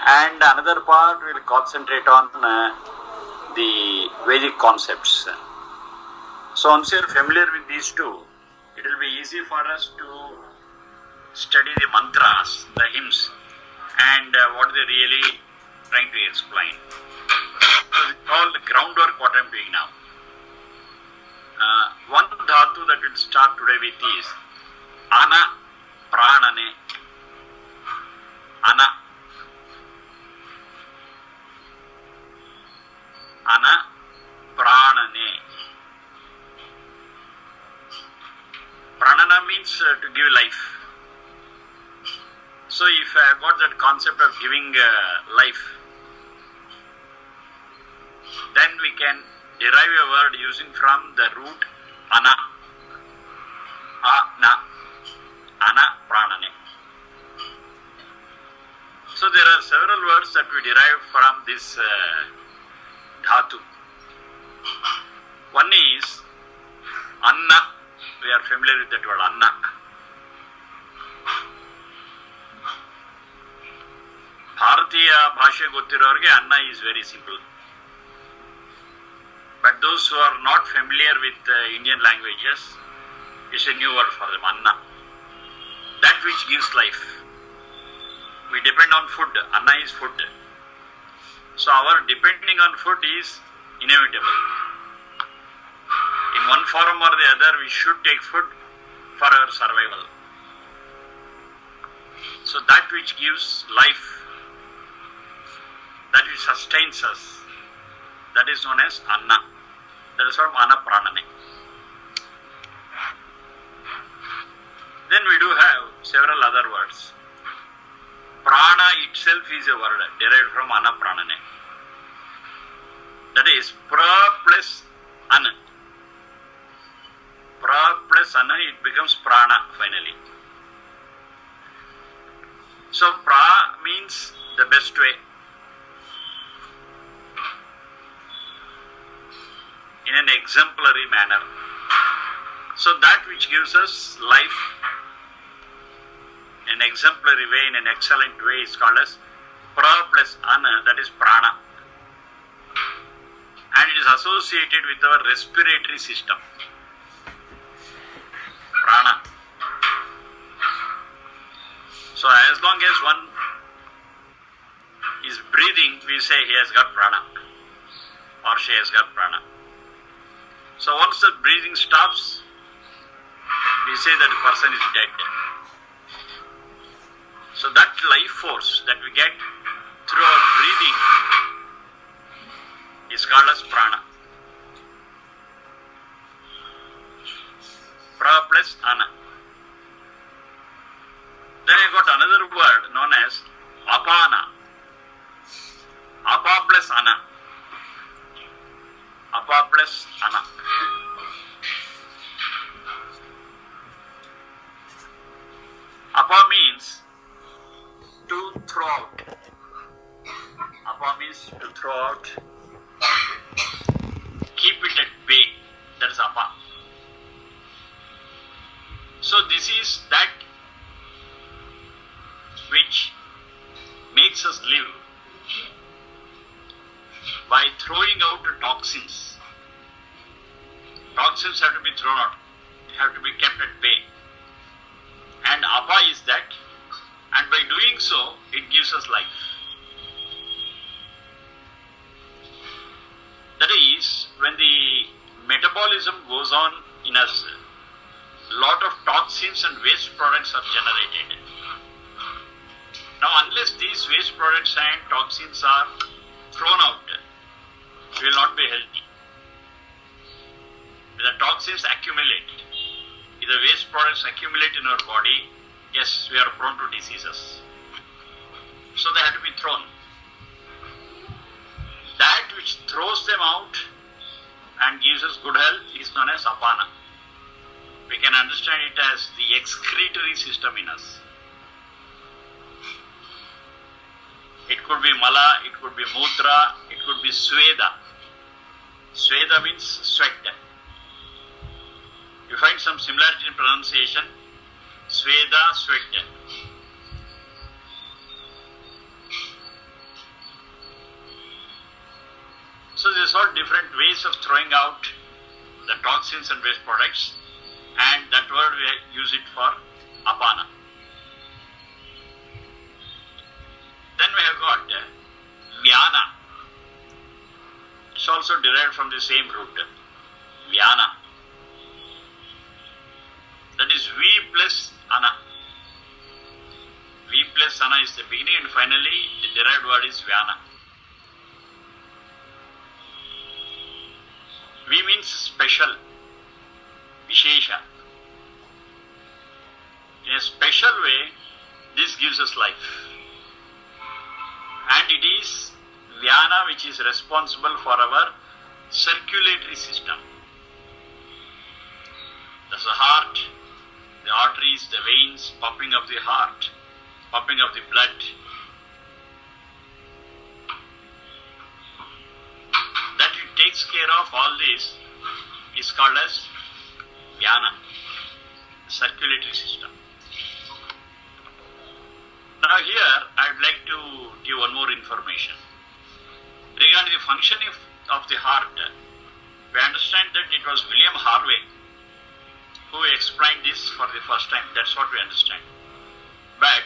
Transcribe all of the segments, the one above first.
and another part will concentrate on the Vedic concepts. So once you are familiar with these two, it will be easy for us to study the mantras, the hymns, and what they really trying to explain. So this is all the groundwork what I am doing now. One dhatu that will start today with is ana pranane. Ana. Ana pranane. Pranana means to give life. So if I have got that concept of giving life, then we can derive a word using from the root ana. Ana. Ana pranane. So there are several words that we derive from this dhatu. One is anna. We are familiar with that word anna. Bharatiya bhashe gottirovarge anna is very simple. But those who are not familiar with Indian languages, it's a new word for them, anna. That which gives life. We depend on food. Anna is food. So our depending on food is inevitable. In one form or the other, we should take food for our survival. So that which gives life, that which sustains us, that is known as anna. That is from ana pranane. Then we do have several other words. Prana itself is a word derived from ana pranane. That is pra plus ana. Pra plus ana, it becomes prana finally. So pra means the best way. In an exemplary manner. So that which gives us life in an exemplary way, in an excellent way, is called as pra plus ana, that is prana. And it is associated with our respiratory system. Prana. So as long as one is breathing, we say he has got prana or she has got prana. So once the breathing stops, we say that the person is dead. So that life force that we get through our breathing is called as prana. Pra plus ana. Then I got another word known as apana. Apa plus ana. Apa plus ana. Apa means to throw out. Apa means to throw out. Keep it at bay. That is apa. So this is that which makes us live by throwing out the toxins. Toxins have to be thrown out, have to be kept at bay. And apa is that, and by doing so, it gives us life. That is, when the metabolism goes on in us, lot of toxins and waste products are generated. Now, unless these waste products and toxins are thrown out, we will not be healthy. If the toxins accumulate, if the waste products accumulate in our body, yes, we are prone to diseases. So they have to be thrown. That which throws them out and gives us good health is known as apana. We can understand it as the excretory system in us. It could be mala, it could be mudra, it could be sweda. Sweda means sweat. You find some similarity in pronunciation. Sweda, sweat. all different ways of throwing out the toxins and waste products, and that word we use it for apana. Then we have got vyana. It's also derived from the same root, vyana. That is V plus ana. V plus ana is the beginning, and finally the derived word is vyana. V means special, vishesha. In a special way, this gives us life. And it is vyana which is responsible for our circulatory system. That's the heart, the arteries, the veins, pumping of the heart, pumping of the blood. That it takes care of all this is called as vyana, circulatory system. Now here I would like to give one more information. Regarding the functioning of the heart, we understand that it was William Harvey who explained this for the first time. That's what we understand. But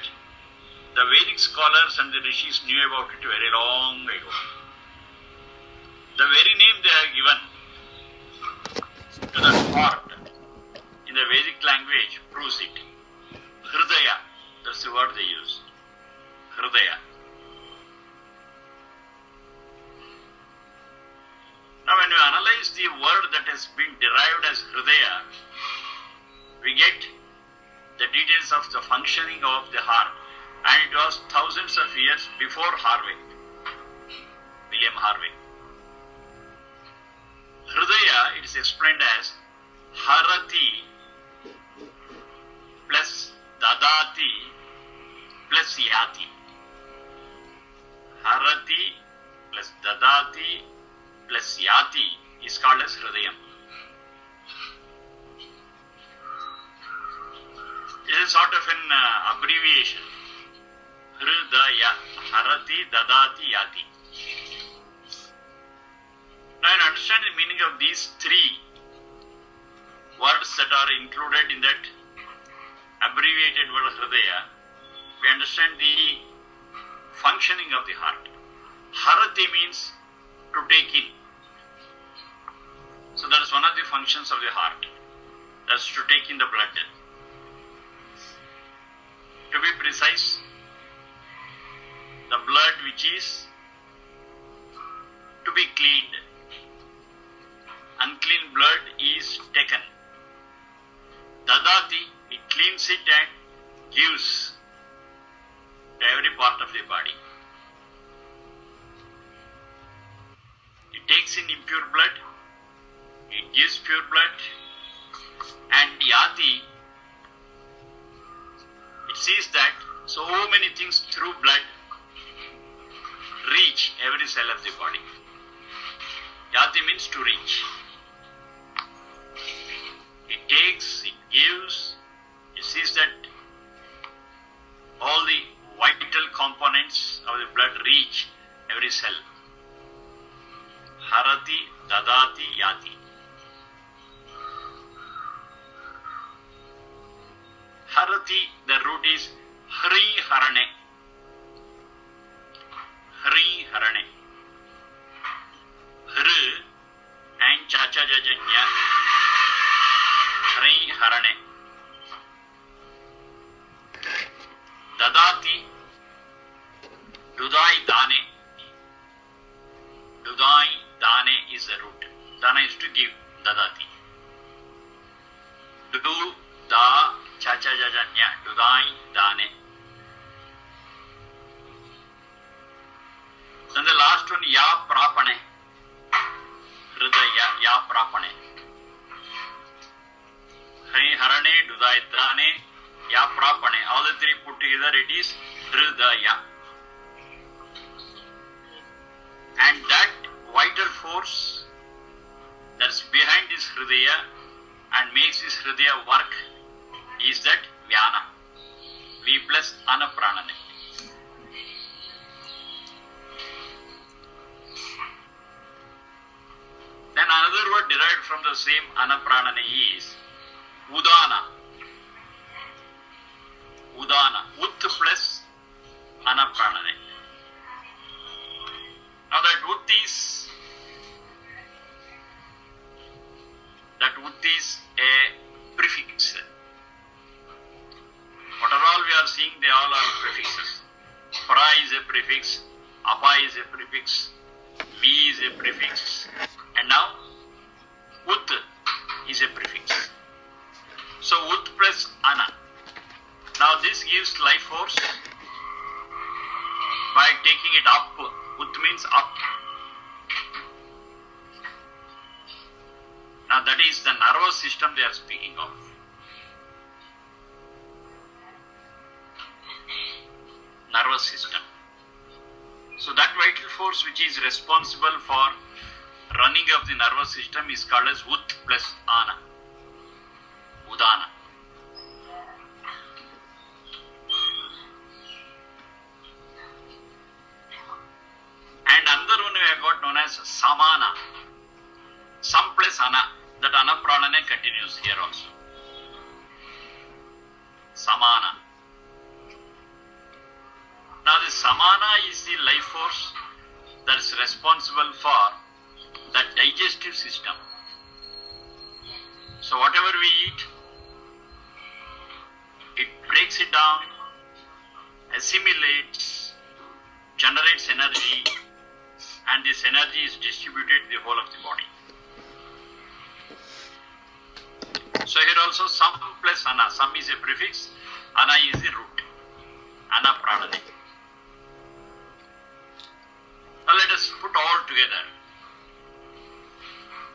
the Vedic scholars and the rishis knew about it very long ago. The very name they have given to the heart in the Vedic language proves it. Hridaya, that's the word they use. Hridaya. Now when we analyze the word that has been derived as Hridaya, we get the details of the functioning of the heart, and it was thousands of years before Harvey, William Harvey. Hridaya, it is explained as Harati plus Dadati plus Yati. Harati plus Dadati plus Yati is called as Hridayam. It is sort of an abbreviation. Hridaya, Harati, Dadati, Yati. Now, in understand the meaning of these three words that are included in that abbreviated word Hridaya, we understand the functioning of the heart. Harati means to take in. So that is one of the functions of the heart. That's to take in the blood. To be precise, the blood which is to be cleaned. Unclean blood is taken. Dadati, it cleans it and gives to every part of the body. It takes in impure blood, it gives pure blood, and Yati, it sees that so many things through blood reach every cell of the body. Yati means to reach. It takes, it gives, it sees that all the vital components of the blood reach every cell. Harati, Dadati, Yati. Harati, the root is Hri Harane. Hri Harane. Hri and Chacha Jajanya. Hri Harane. Dadati, Dudai Dane. Dudai Dane is the root. Dana is to give, Dadati. Dudu, Da, Chacha Jajanya, Dudai Dane. Then the last one, Ya Prapane. Hridaya, Ya Prapane. Hri Harane, Dudai Dane, Ya Prapane. All the three put together, it is Hridaya. And that vital force that's behind this Hridaya and makes this Hridaya work is that Vyana. V plus Anapranane. from the same Anapranane is Udana. Udana. Ut plus Anapranane. Now that Ut is a prefix. What are all we are seeing, they all are prefixes. Pra is a prefix, Apa is a prefix, Vi is a prefix, and now Ut is a prefix. So Ut plus Ana. Now this gives life force by taking it up. Ut means up. Now that is the nervous system they are speaking of. Nervous system. So that vital force which is responsible for running of the nervous system is called as Ut plus Ana. Udana. And another one we have got known as Samana. Sam plus Ana. That Anapranane continues here also. Samana. Now the Samana is the life force that is responsible for the digestive system. So whatever we eat, it breaks it down, assimilates, generates energy, and this energy is distributed to the whole of the body. So here also Sam plus Ana. Sam is a prefix, Ana is the root. Anapranane. Now let us put all together.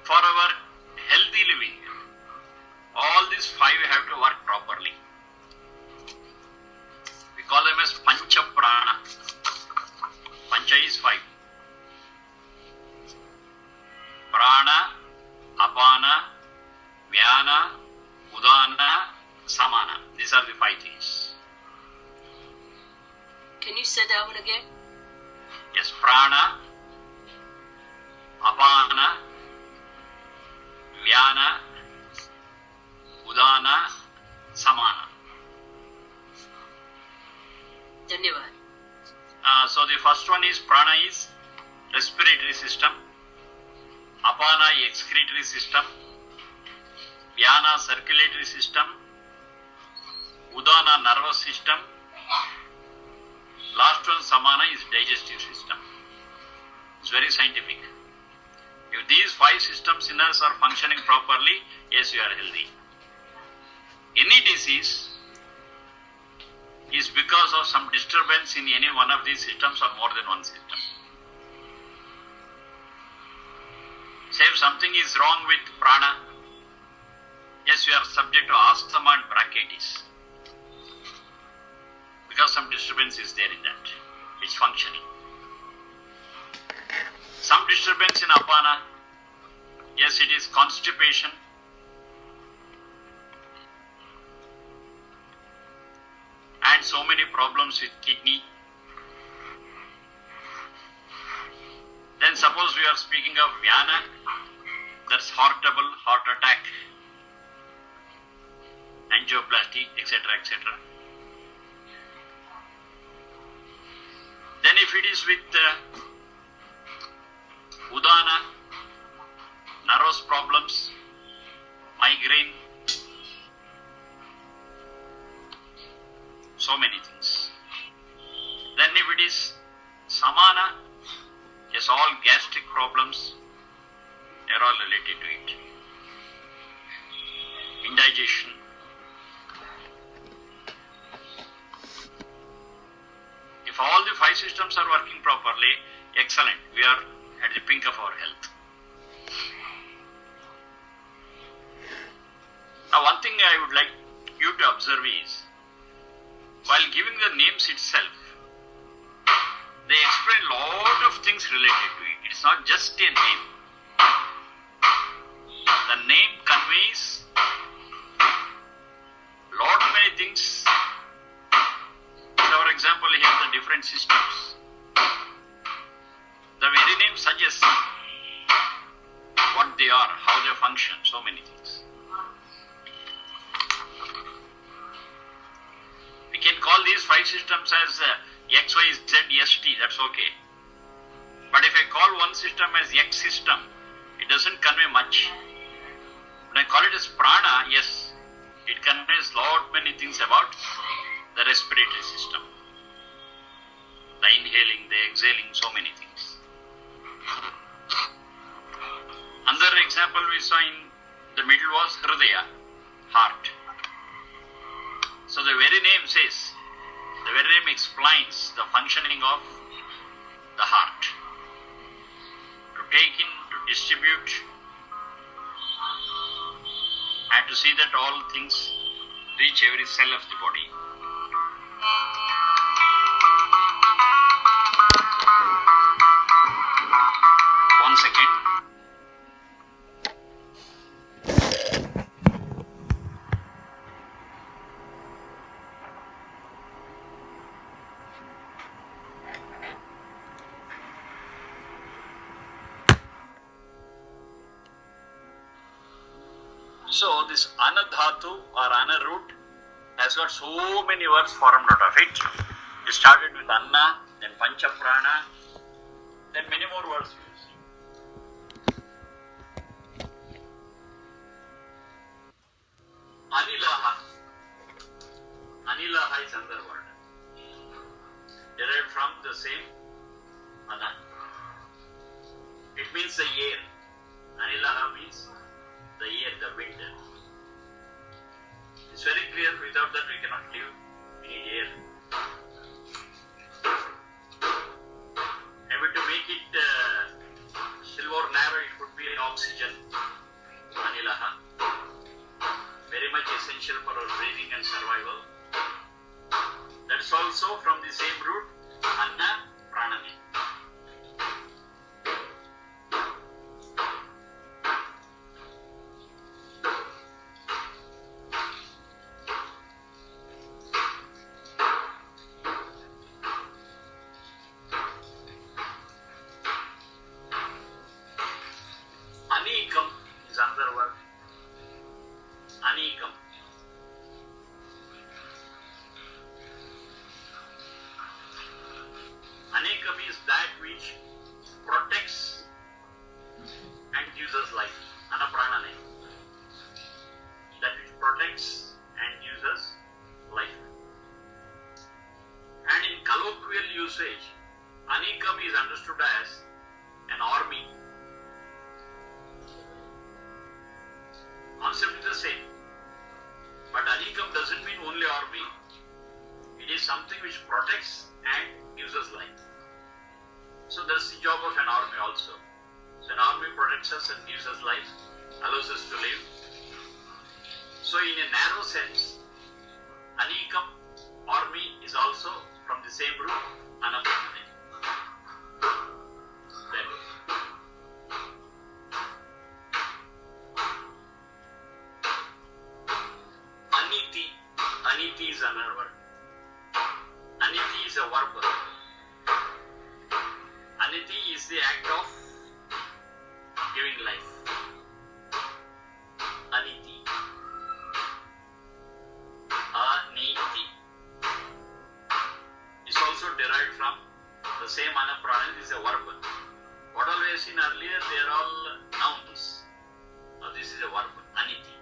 For our healthy living, all these five have to work properly. We call them as Pancha Prana. Pancha is five. Prana, Apana, Vyana, Udana, Samana. These are the five things. Can you say that one again? Yes, Prana, Apana, Vyana, Udana, Samana. Dhanyavad. So the first one is Prana is respiratory system, Apana excretory system, Vyana circulatory system, Udana nervous system, last one Samana is digestive system. It's very scientific. If these five systems in us are functioning properly, yes, you are healthy. Any disease is because of some disturbance in any one of these systems or more than one system. Say if something is wrong with prana, yes, you are subject to asthma and bronchitis because some disturbance is there in that. It's functioning. Some disturbance in apana, yes, it is constipation. And so many problems with kidney. Then suppose we are speaking of Vyana, that's heart trouble, heart attack, angioplasty, etc., etc. Then if it is with Udana, nervous problems, migraine, so many things. Then if it is Samana, yes, all gastric problems, they are all related to it. Indigestion. If all the five systems are working properly, excellent. We are at the pink of our health. Now one thing I would like you to observe is, while giving the names itself, they explain a lot of things related to it. It's not just a name. The name conveys lot many things. For example, here the different systems. The very name suggests what they they are, how they function, so many things. We can call these five systems as X, Y, Z, S, T, that's okay. But if I call one system as X system, it doesn't convey much. When I call it as prana, yes, it conveys lot many things about the respiratory system. The inhaling, the exhaling, so many things. Another example we saw in the middle was Hridaya, heart. So the very name says, the very name explains the functioning of the heart. To take in, to distribute, and to see that all things reach every cell of the body. One second. So this Anadhatu or Ana root has got so many words formed out of it. It started with Anna, then Pancha Prana, then many more words used. Anilaha. Anilaha is another word. Derived from the same Ana. It means the air. Anilaha means the air, the wind. It's very clear, without that we cannot live. We need air. Maybe to make it silver or narrow, it could be an oxygen, Anilaha. Very much essential for our breathing and survival. That's also from the same root, Anna Pranami. Anikam is another word. Anikam. Anikam is that which protects and gives us life. Anapranane. That which protects and gives us life. And in colloquial usage, Anikam is understood as an army. Concept is the same. But Anikam doesn't mean only army. It is something which protects and gives us life. So that's the job of an army also. So an army protects us and gives us life, allows us to live. So in a narrow sense, Anikam, army, is also from the same root, Anapranane. Then Aniti. Aniti is another word. Aniti is a verb. Aniti is the act of giving life. Aniti. Aniti is also derived from the same Anaprana, is a verb. What all we have seen earlier, they are all nouns. Now this is a verb, Aniti.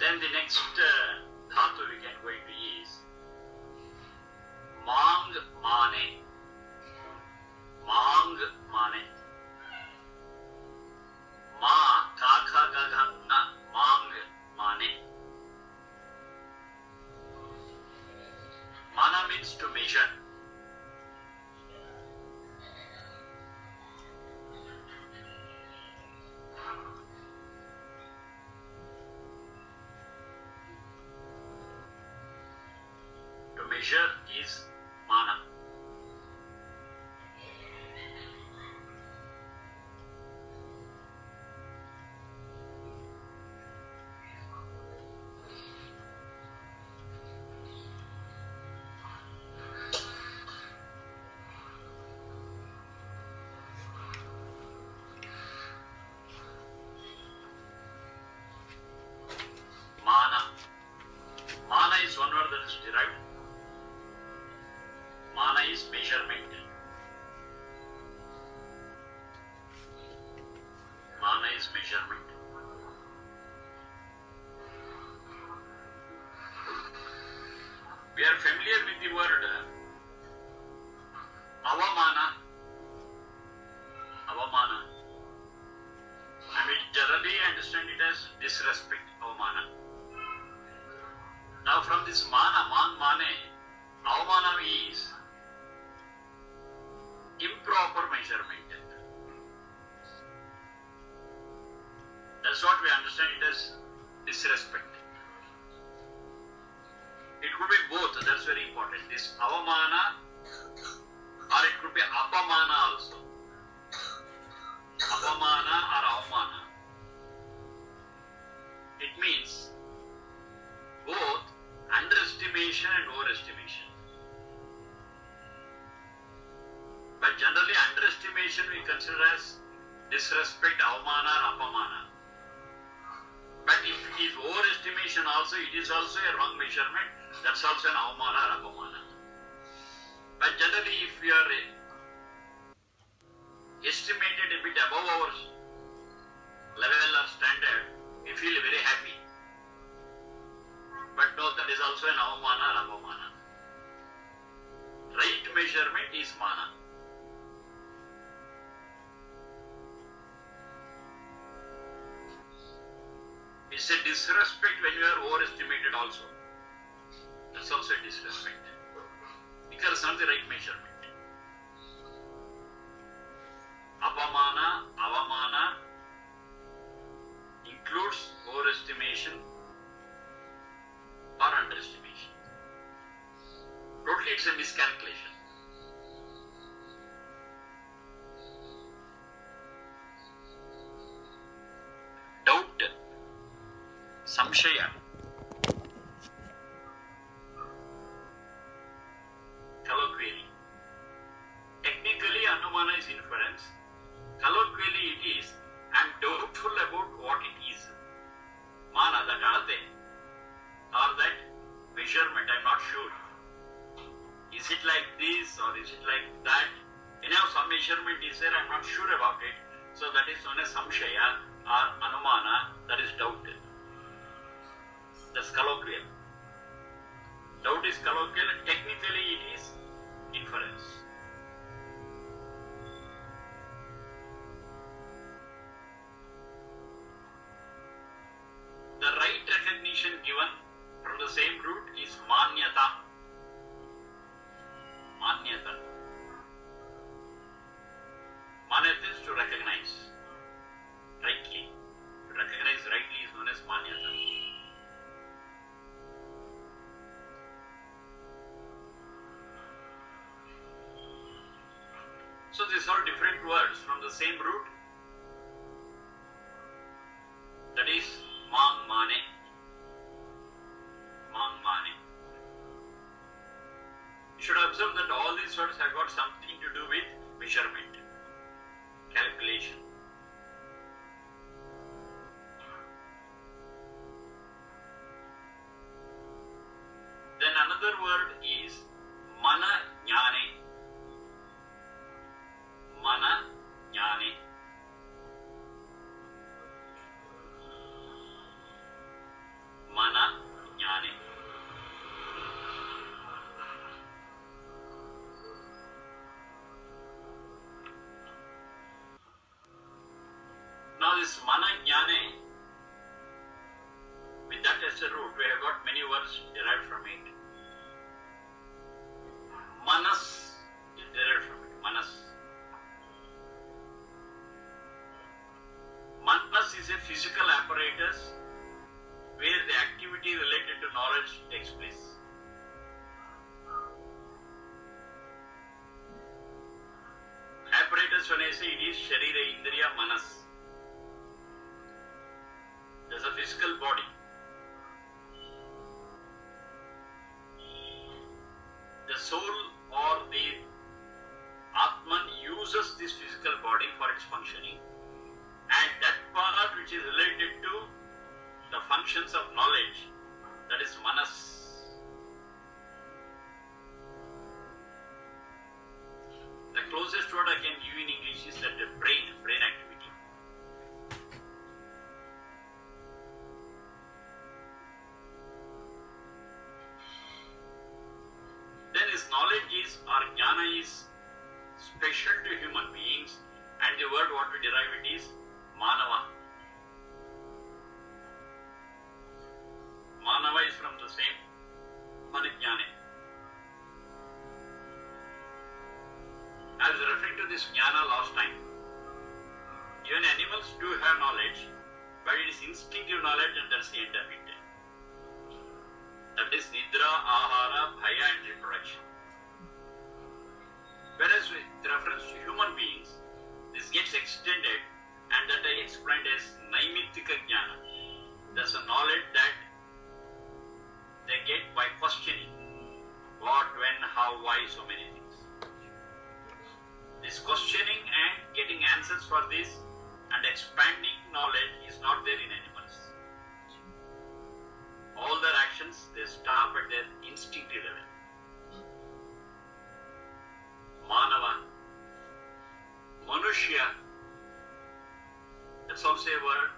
Then the next dhatu we can go into is Mang Mane. Mang Mane. Ma Ka Kha Ga Gha Na. Mang Mane. measure is mana. Mana is one word that is derived. Mana is measurement. Mana is measurement. We are familiar with the word avamana. Avamana. And we generally understand it as disrespect, avamana. Now from this mana, mane, avamana is improper measurement. That's what we understand it as disrespect. It could be both, that's very important. This avamana or it could be apamana also. Apamana or avamana. It means both underestimation and overestimation. But generally underestimation we consider as disrespect, avamana or apamana. But if it is overestimation also, it is also a wrong measurement. That's also an avamana or apamana. But generally if we are estimated a bit above our level or standard, we feel very happy. But no, that is also an avamana or apamana. Right measurement is mana. It's a disrespect when you are overestimated also. That's also a disrespect. Because it's not the right measurement. Apamana, avamana includes overestimation or underestimation. Totally it's a miscalculation. Doubt, samshaya, colloquially. Technically anumana is inference. Colloquially it is, I am doubtful about what it is. Mana, that alate, or that measurement, I am not sure. Is it like this or is it like that? Anyhow, some measurement is there, I am not sure about it. So that is known as samshaya or anumana, that is doubt. That's colloquial. Doubt is colloquial, technically it is inference. The right recognition given from the same root is manyata. Manyata. Manyata is to recognize rightly. To recognize rightly is known as manyata. So these are different words from the same root. That is mang mane. Mang mane. You should observe that all these words have got something to do with measurement, calculation. Then another word is mana jnane. Mana jnane. Mana jnane. Now this mana jnane, with that as a root, we have got many words derived from it. Manas is derived from it. Manas. Manas is a physical apparatus where the activity related to knowledge takes place. when I say it is Sharira Indriya Manas. There's a physical body. The soul or the Atman uses this physical body for its functioning, and that part which is related to the functions of knowledge, that is Manas. The closest word I can give in English is that the brain activity. Then his knowledge is, or jnana is special to human beings, and the word what we derive it is manava. Manava is from the same manijnane. I was referring to this jnana last time. Even animals do have knowledge, but it is instinctive knowledge, and that's the end of it. That is nidra, ahara, bhaya and reproduction. Whereas with reference to human beings, this gets extended, and that I explained as naimittika jnana. That's a knowledge that they get by questioning. What, when, how, why, so many things. This questioning and getting answers for this and expanding knowledge is not there in animals. All their actions, they stop at their instinctive level. Manava, Manushya, that's also a word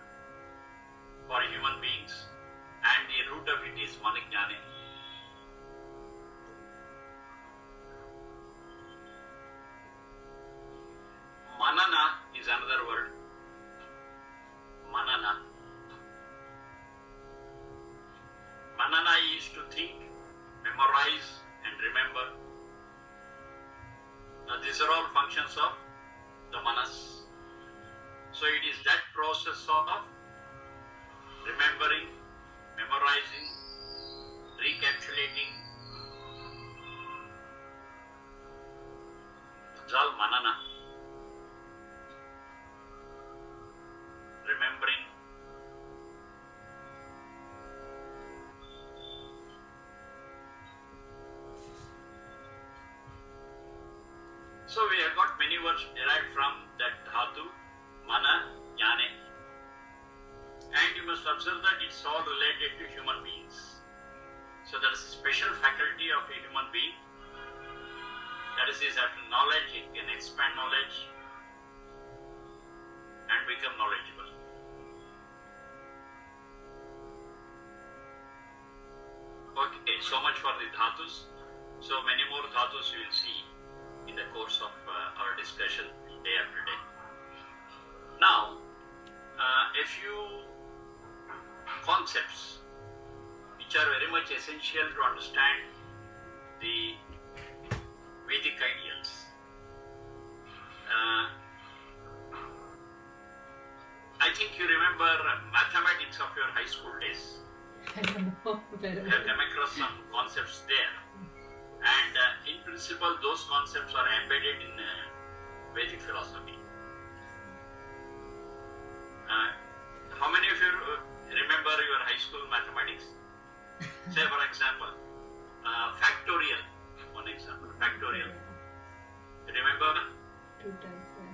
for human beings, and the root of it is manijnane. Manana is another word. Manana. Manana is to think, memorize and remember. Now these are all functions of the manas. So it is that process of remembering, memorizing, recapitulating. It's all manana. Remembering. So we have got many words derived from that dhatu, mana, jnane. And you must observe that it's all related to human beings. So there is a special faculty of a human being. That is his after knowledge, he can expand knowledge and become knowledgeable. Okay, so much for the dhatus. So many more dhatus you will see in the course of our discussion day after day. Now, a few concepts which are very much essential to understand the Vedic ideals. I think you remember mathematics of your high school days. I don't know. You have come across some concepts there. And in principle, those concepts are embedded in Vedic philosophy. How many of you remember your high school mathematics? Say, for example, factorial. One example, factorial. Remember? 2 times 1.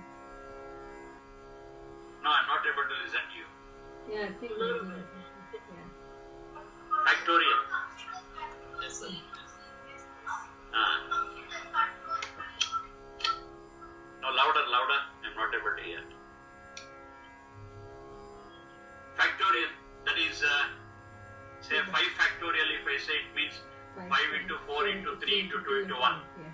No, I'm not able to listen to you. Yeah, I think yeah. Factorial. Yes, sir. No, louder. I'm not able to hear. Factorial. That is, say 5 factorial. If I say it means 5 into 4 into 3 into 2 into 1. Yeah.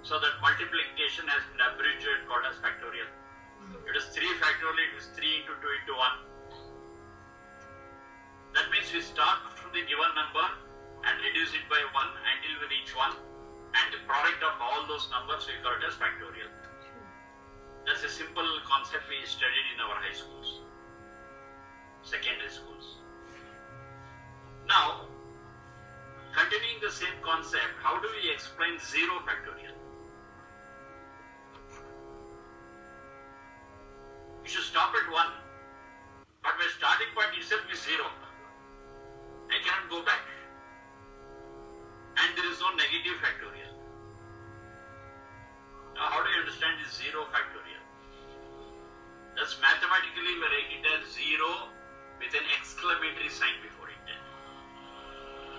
So that multiplication has been abbreviated called as factorial. It is 3 factorial, it is 3 into 2 into 1. That means we start from the given number and reduce it by 1 until we reach 1. And the product of all those numbers we call it as factorial. That's a simple concept we studied in our high schools, secondary schools. Now, continuing the same concept, how do we explain 0 factorial? itself is zero. I cannot go back. And there is no negative factorial. Now how do you understand this zero factorial? Thus mathematically we write it as 0 with an exclamatory sign before it.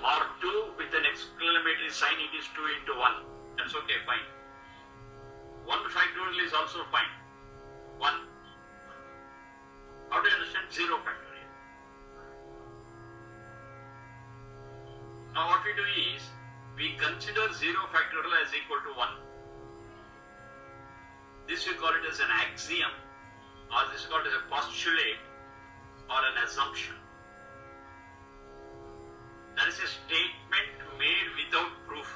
Or 2 with an exclamatory sign, it is 2 into 1. That's okay, fine. 1 factorial is also fine. 1. How do you understand 0 factorial? Now what we do is, we consider 0 factorial as equal to 1. This we call it as an axiom, or this is called as a postulate or an assumption. That is a statement made without proof.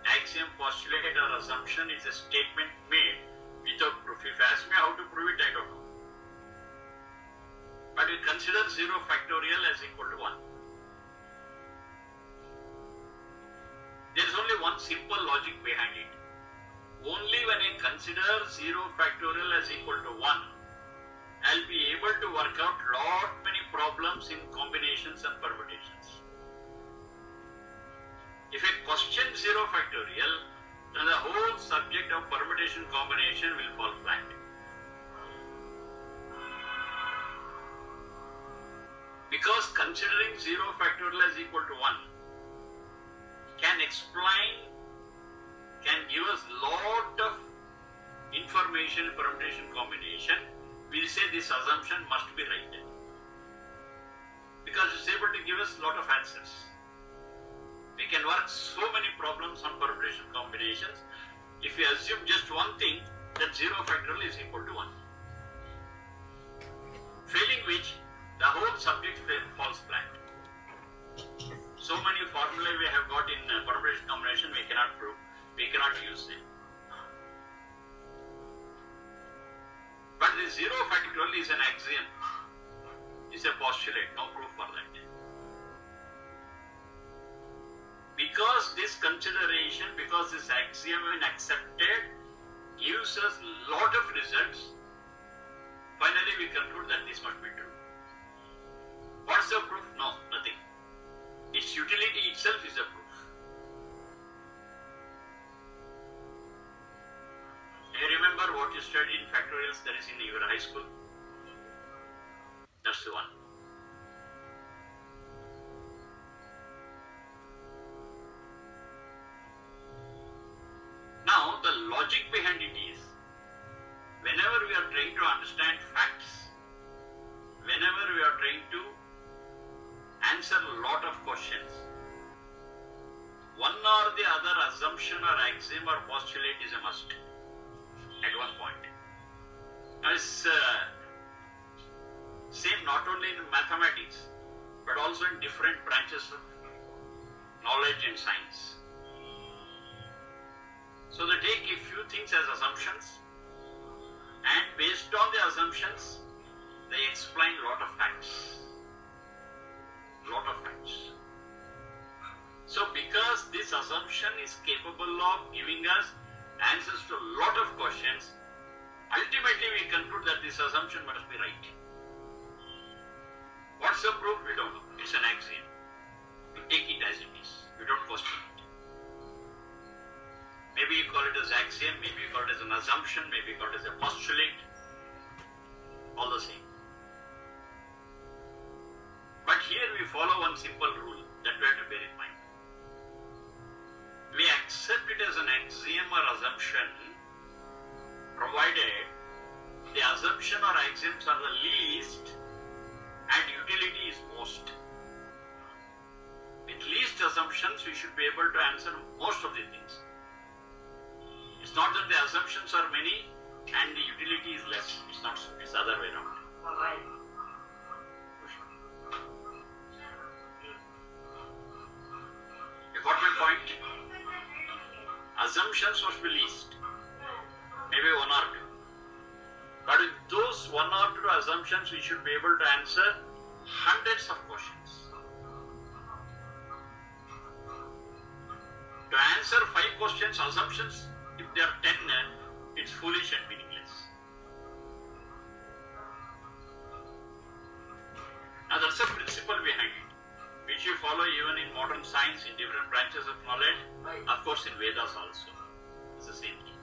Axiom, postulate or assumption is a statement made without proof. If you ask me how to prove it, I don't know. But we consider 0 factorial as equal to 1. There is only one simple logic behind it. Only when I consider 0 factorial as equal to 1, I'll be able to work out lot many problems in combinations and permutations. If I question 0 factorial, then the whole subject of permutation combination will fall flat. Because considering 0 factorial as equal to 1 can explain, can give us lot of information in permutation combination, we'll say this assumption must be right. Because it's able to give us lot of answers. We can work so many problems on permutation combinations if we assume just one thing, that 0 factorial is equal to 1. Failing which, the whole subject falls flat. So many formulae we have got in permutation combination we cannot prove, we cannot use them. But the 0 factorial is an axiom, is a postulate, no proof for that. Because this consideration, because this axiom when accepted gives us lot of results, finally we conclude that this must be true. What's the proof? No, nothing. Its utility itself is a proof. Do you remember what you studied in factorials that is in your high school? That's the one. Now, the logic behind it is, whenever we are trying to understand facts, whenever we are trying to answer a lot of questions, one or the other assumption or axiom or postulate is a must at one point. Now, it's same not only in mathematics, but also in different branches of knowledge and science. So they take a few things as assumptions, and based on the assumptions, they explain a lot of facts. So because this assumption is capable of giving us answers to a lot of questions, ultimately we conclude that this assumption must be right. What's the proof? We don't know. It's an axiom. We take it as it is. We don't question it. Maybe you call it as axiom, maybe you call it as an assumption, maybe you call it as a postulate. All the same. But here we follow one simple rule that we have to bear in mind. We accept it as an axiom or assumption provided the assumption or axioms are the least and utility is most. With least assumptions we should be able to answer most of the things. It's not that the assumptions are many and the utility is less. It's not so. It's the other way around. You got my point? Assumptions must be least. Maybe 1 or 2. But with those 1 or 2 assumptions, we should be able to answer hundreds of questions. To answer 5 questions, assumptions, if there are 10, it's foolish and meaningless. modern science, in different branches of knowledge, of course in Vedas also. It's the same thing.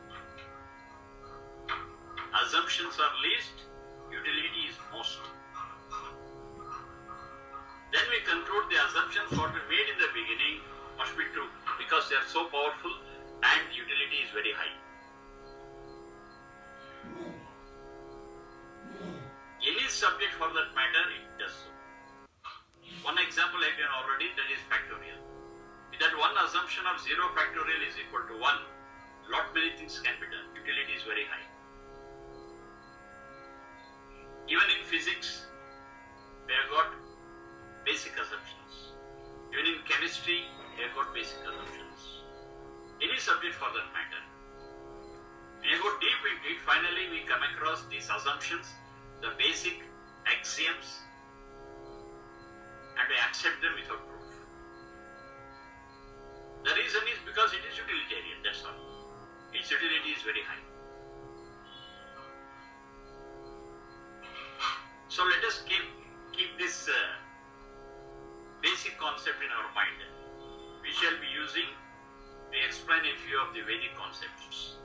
Assumptions are least, utility is most. Then we conclude the assumptions what we made in the beginning must be true because they are so powerful and utility is very high. Any subject for that matter, it does so. One example I given already, that is factorial. With that one assumption of 0 factorial is equal to 1, lot many things can be done. Utility is very high. Even in physics, we have got basic assumptions. Even in chemistry, we have got basic assumptions. Any subject for that matter. When you go deep into it, finally we come across these assumptions, the basic axioms, and we accept them without proof. The reason is because it is utilitarian, that's all. Its utility is very high. So let us keep this basic concept in our mind. We shall be using to explain a few of the Vedic concepts.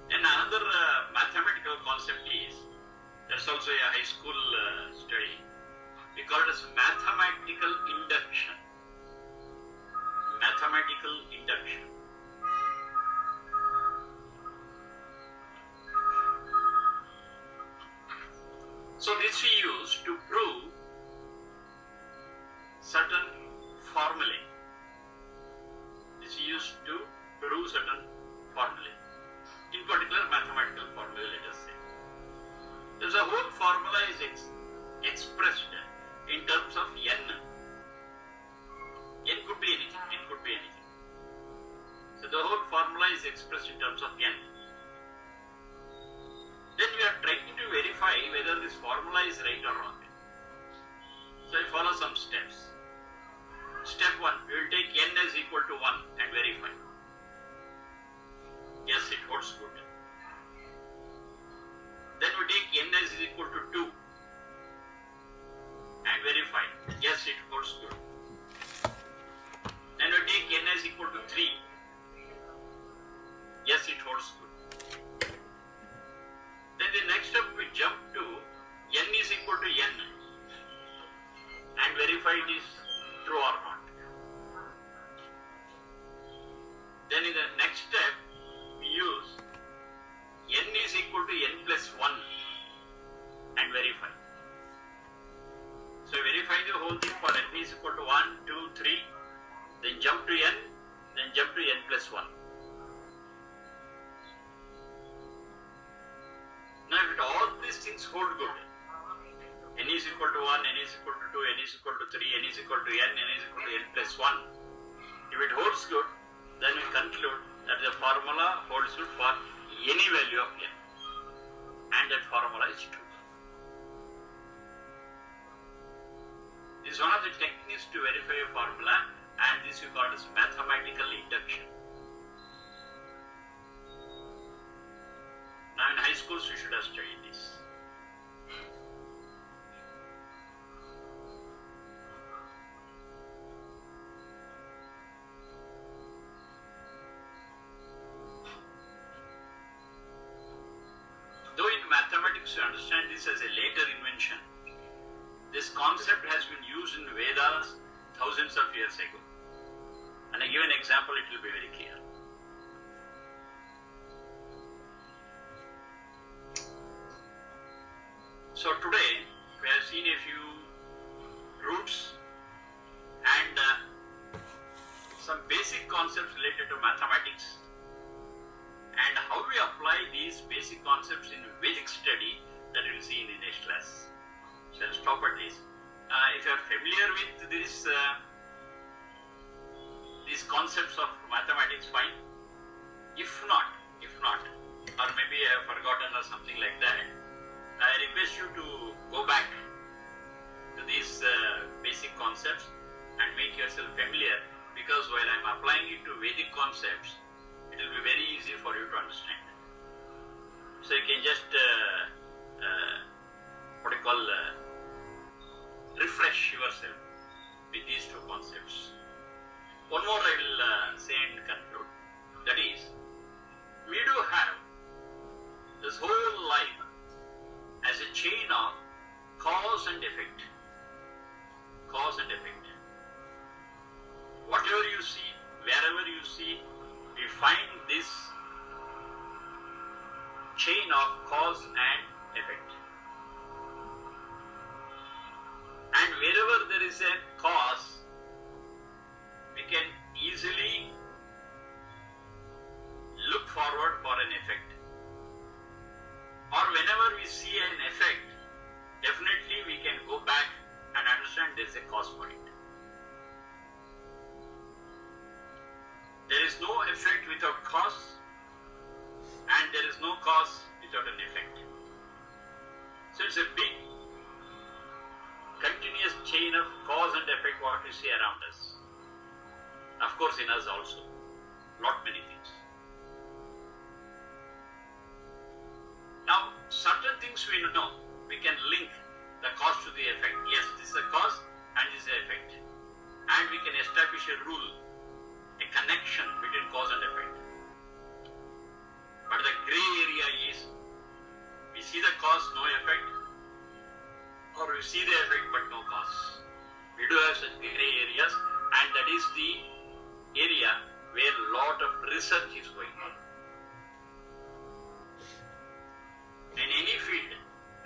And another mathematical concept is, that's also a high school study, we call it as mathematical induction. Mathematical induction. So this we use to prove certain formulae. This is used to prove certain formulae. In particular, mathematical formula, let us say. There's a whole formula is expressed in terms of n. N could be anything. N could be anything. So the whole formula is expressed in terms of n. Then we are trying to verify whether this formula is right or wrong. So I follow some steps. Step 1, we will take n as equal to 1 and verify. Yes, it holds good. Then we take n as equal to 2 and verify. Yes, it holds good. Then we take n as equal to 3. Yes, it holds good. Then the next step we jump to n is equal to n and verify it is true or not. Then in the next step we use n is equal to n plus 1 and verify. So verify the whole thing for n is equal to 1, 2, 3, then jump to n, then jump to n plus 1. Now if all these things hold good, n is equal to 1, n is equal to 2, n is equal to 3, n is equal to n is equal to n plus 1. If it holds good, then we conclude that the formula holds good for any value of n. And that formula is true. This is one of the techniques to verify a formula, and this we call as mathematical induction. Now in high schools we should have studied this. Though in mathematics we understand this as a later invention, this concept has been used in Vedas thousands of years ago. And I give an example, it will be very clear. So today we have seen a few roots and some basic concepts related to mathematics and how we apply these basic concepts in Vedic study that we will see in the next class. So I'll stop at this. If you are familiar with these concepts of mathematics, fine. If not, or maybe I have forgotten or something like that, I request you to go back to these basic concepts and make yourself familiar, because while I am applying it to Vedic concepts, it will be very easy for you to understand. So you can just refresh yourself with these chain of cause and effect. Cause and effect. Whatever you see, wherever you see, we find this chain of cause and effect. And wherever there is a cause, we can easily look forward for an effect. Or whenever we see an effect, definitely we can go back and understand there is a cause for it. There is no effect without cause, and there is no cause without an effect. So it's a big continuous chain of cause and effect what we see around us. Of course in us also. Lot many things. Now certain things we know, we can link the cause to the effect. Yes, this is a cause and this is an effect. And we can establish a rule, a connection between cause and effect. But the grey area is, we see the cause, no effect, or we see the effect but no cause. We do have such grey areas, and that is the area where a lot of research is going on. In any field,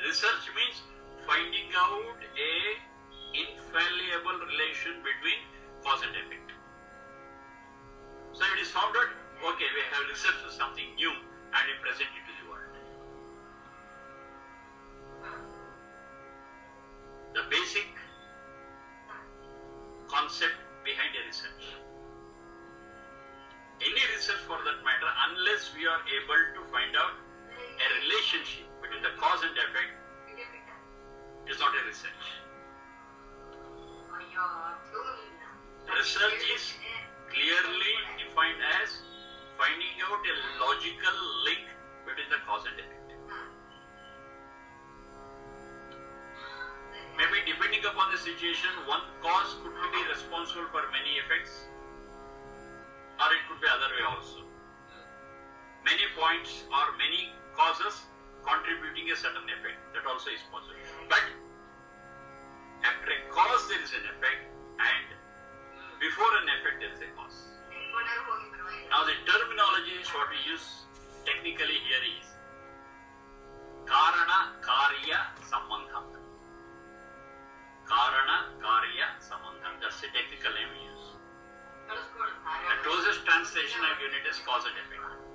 research means finding out a infallible relation between cause and effect. So it is found out, okay, we have researched something new and we present it to the world. The basic concept behind a research. Any research for that matter, unless we are able to find out a relationship between the cause and effect, is not a research. Research is clearly defined as finding out a logical link between the cause and effect. Maybe depending upon the situation, one cause could be responsible for many effects, or it could be other way also. Many points or many causes contributing a certain effect, that also is possible. But after a cause there is an effect, and before an effect there is a cause. Now the terminology what we use technically here is Karana Karya Sambandham. Karana Karya Sambandham. That's the technical name we use. The closest translation I've given it is cause and effect.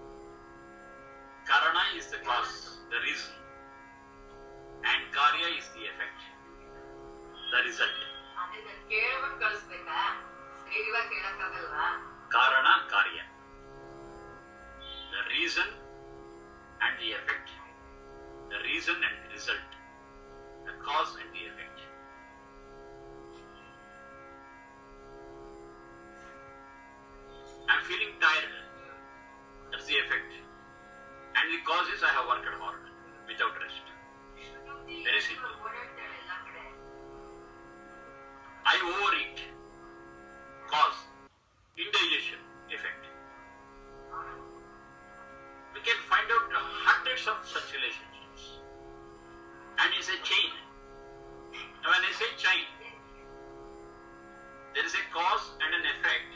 Karana is the cause, the reason, and Karya is the effect, the result. Karana Karya. The reason and the effect. The reason and the result. The cause and the effect. I'm feeling tired. That's the effect. And the cause is I have worked hard without rest. Very simple. I overeat. Cause. Indigestion. Effect. We can find out hundreds of such relationships. And it's a chain. Now when I say chain, there is a cause and an effect.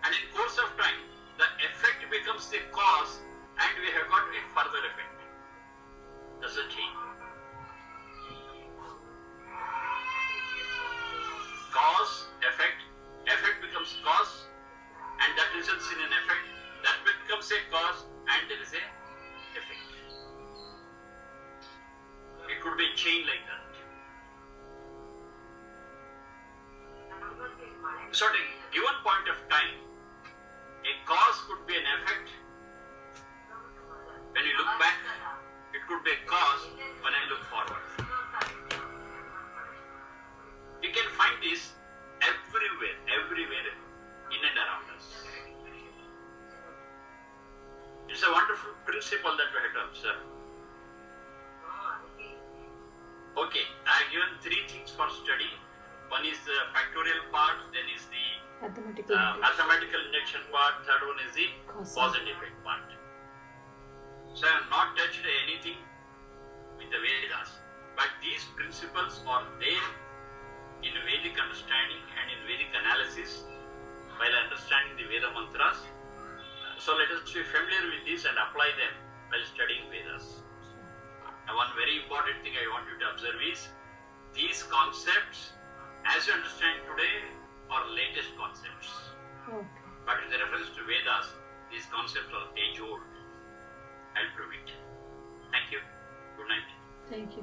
And in course of time, the effect becomes the cause and we have got a further effect. That's a chain. Cause, effect, effect becomes cause, and that results in an effect, that becomes a cause, and there is a effect. It could be a chain like that. So at a given point of time, a cause could be an effect. When you look back, it could be a cause when I look forward. You can find this everywhere, in and around us. It's a wonderful principle that we have to observe. Okay, I have given three things for study. One is the factorial part, then is the mathematical induction part, third one is the cause and effect part. So I have not touched anything with the Vedas. are there in Vedic understanding and in Vedic analysis while understanding the Veda mantras. So let us be familiar with this and apply them while studying Vedas. Now, one very important thing I want you to observe is these concepts, as you understand today, are latest concepts. Okay. But with reference to Vedas, these concepts are age old. I'll prove it. Thank you. Good night. Thank you.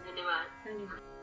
धन्यवाद. Thank you.